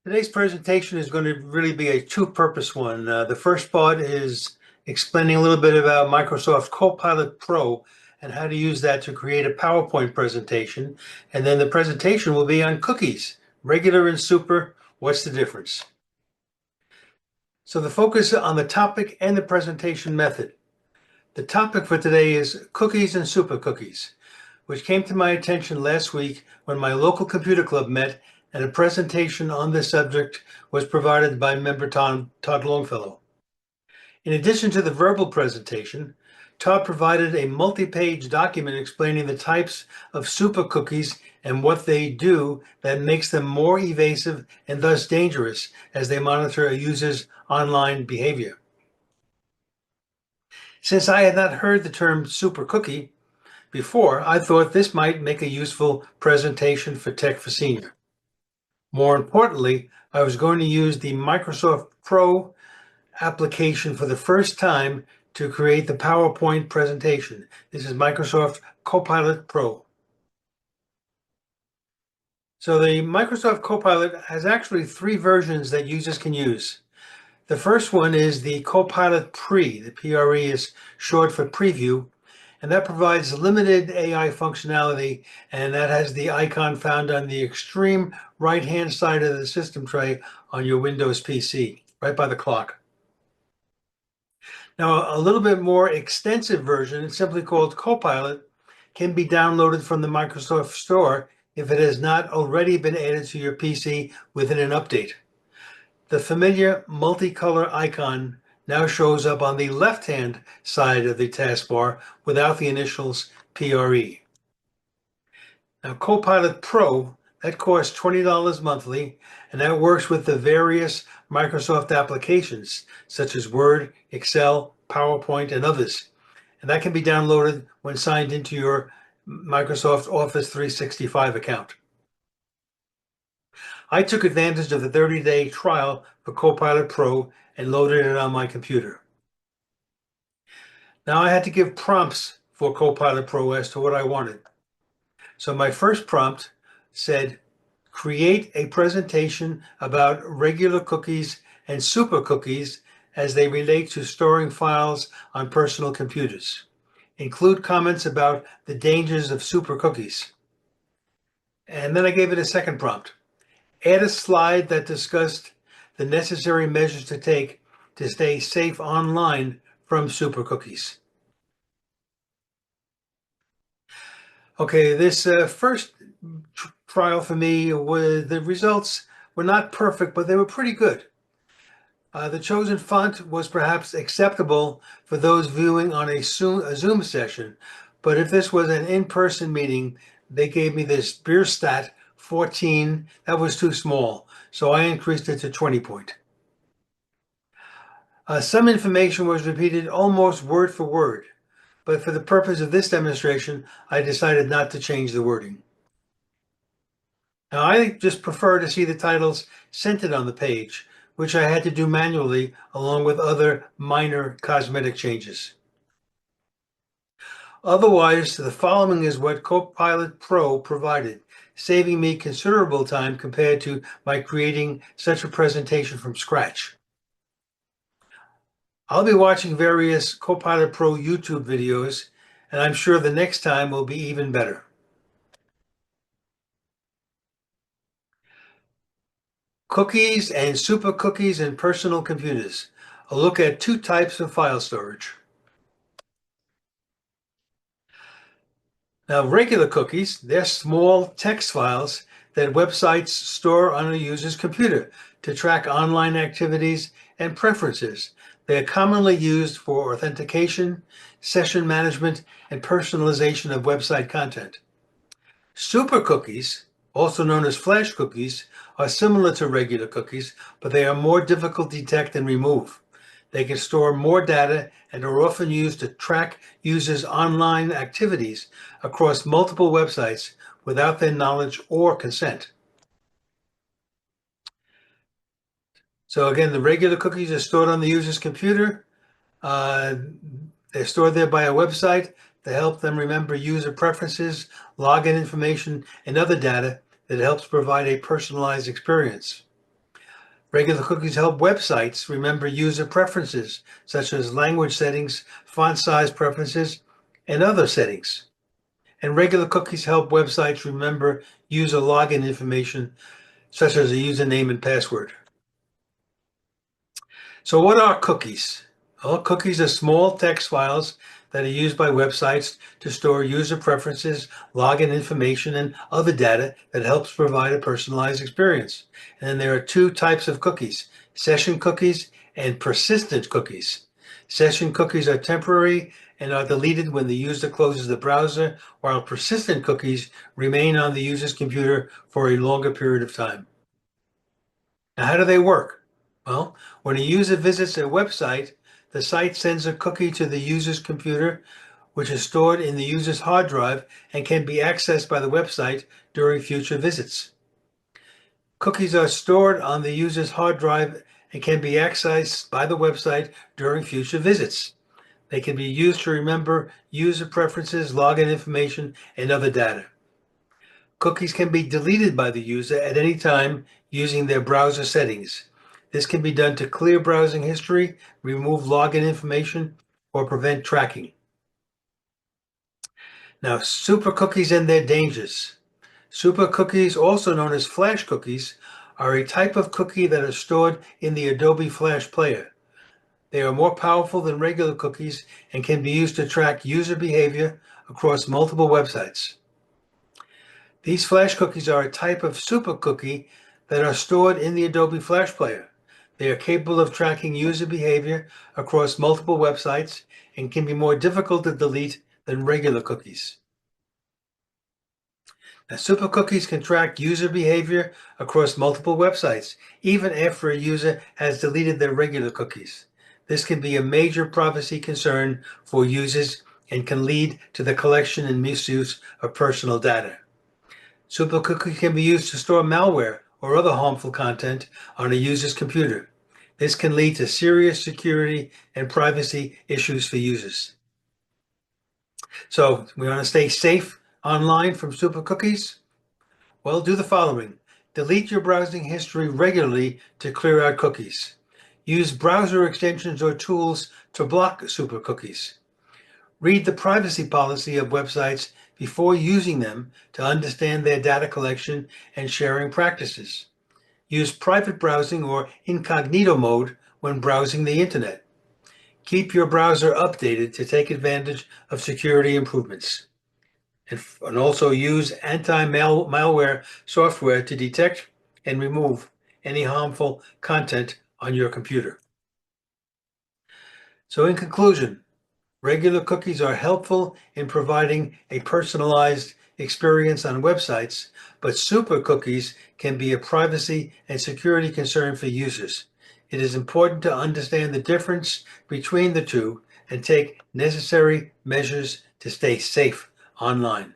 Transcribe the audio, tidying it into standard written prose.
Today's presentation is going to really be a two-purpose one. The first part is explaining a little bit about Microsoft Copilot Pro and how to use that to create a PowerPoint presentation. And then the presentation will be on cookies, regular and super. What's the difference? So the focus on the topic and the presentation method. The topic for today is cookies and super cookies, which came to my attention last week when my local computer club met and a presentation on this subject was provided by member Todd Longfellow. In addition to the verbal presentation, Todd provided a multi-page document explaining the types of super cookies and what they do that makes them more evasive and thus dangerous as they monitor a user's online behavior. Since I had not heard the term super cookie before, I thought this might make a useful presentation for Tech for Senior. More importantly, I was going to use the Microsoft Pro application for the first time to create the PowerPoint presentation. This is Microsoft Copilot Pro. So the Microsoft Copilot has actually three versions that users can use. The first one is the Copilot Pre. The PRE is short for preview, and that provides limited AI functionality, and that has the icon found on the extreme right-hand side of the system tray on your Windows PC, right by the clock. Now, a little bit more extensive version, simply called Copilot, can be downloaded from the Microsoft Store if it has not already been added to your PC within an update. The familiar multicolor icon now shows up on the left-hand side of the taskbar without the initials PRE. Now, Copilot Pro, that costs $20 monthly, and that works with the various Microsoft applications, such as Word, Excel, PowerPoint, and others. And that can be downloaded when signed into your Microsoft Office 365 account. I took advantage of the 30-day trial for Copilot Pro and loaded it on my computer. Now I had to give prompts for Copilot Pro as to what I wanted. So my first prompt said, create a presentation about regular cookies and super cookies as they relate to storing files on personal computers. Include comments about the dangers of super cookies. And then I gave it a second prompt. Add a slide that discussed the necessary measures to take to stay safe online from super cookies. Okay, this first trial for me, the results were not perfect, but they were pretty good. The chosen font was perhaps acceptable for those viewing on a Zoom session, but if this was an in-person meeting, they gave me this Bierstadt 14. That was too small, so I increased it to 20 point. Some information was repeated almost word for word, but for the purpose of this demonstration, I decided not to change the wording. Now, I just prefer to see the titles centered on the page, which I had to do manually along with other minor cosmetic changes. Otherwise, the following is what Copilot Pro provided, saving me considerable time compared to my creating such a presentation from scratch. I'll be watching various Copilot Pro YouTube videos, and I'm sure the next time will be even better. Cookies and super cookies in personal computers. A look at two types of file storage. Now, regular cookies, they're small text files that websites store on a user's computer to track online activities and preferences. They are commonly used for authentication, session management, and personalization of website content. Super cookies, also known as flash cookies, are similar to regular cookies, but they are more difficult to detect and remove. They can store more data and are often used to track users' online activities across multiple websites without their knowledge or consent. So again, the regular cookies are stored on the user's computer. They're stored there by a website to help them remember user preferences, login information, and other data that helps provide a personalized experience. Regular cookies help websites remember user preferences, such as language settings, font size preferences, and other settings. And regular cookies help websites remember user login information, such as a username and password. So what are cookies? Well, cookies are small text files that are used by websites to store user preferences, login information, and other data that helps provide a personalized experience. And then there are two types of cookies, session cookies and persistent cookies. Session cookies are temporary and are deleted when the user closes the browser, while persistent cookies remain on the user's computer for a longer period of time. Now, how do they work? Well, when a user visits a website, the site sends a cookie to the user's computer, which is stored in the user's hard drive and can be accessed by the website during future visits. Cookies are stored on the user's hard drive and can be accessed by the website during future visits. They can be used to remember user preferences, login information, and other data. Cookies can be deleted by the user at any time using their browser settings. This can be done to clear browsing history, remove login information, or prevent tracking. Now, super cookies and their dangers. Super cookies, also known as flash cookies, are a type of cookie that are stored in the Adobe Flash Player. They are more powerful than regular cookies and can be used to track user behavior across multiple websites. These flash cookies are a type of super cookie that are stored in the Adobe Flash Player. They are capable of tracking user behavior across multiple websites and can be more difficult to delete than regular cookies. Now, super cookies can track user behavior across multiple websites, even after a user has deleted their regular cookies. This can be a major privacy concern for users and can lead to the collection and misuse of personal data. Super cookies can be used to store malware or other harmful content on a user's computer. This can lead to serious security and privacy issues for users. So we want to stay safe online from super cookies? Well, do the following. Delete your browsing history regularly to clear out cookies. Use browser extensions or tools to block super cookies. Read the privacy policy of websites before using them to understand their data collection and sharing practices. Use private browsing or incognito mode when browsing the internet. Keep your browser updated to take advantage of security improvements. And also use anti-malware software to detect and remove any harmful content on your computer. So in conclusion, regular cookies are helpful in providing a personalized experience on websites, but super cookies can be a privacy and security concern for users. It is important to understand the difference between the two and take necessary measures to stay safe online.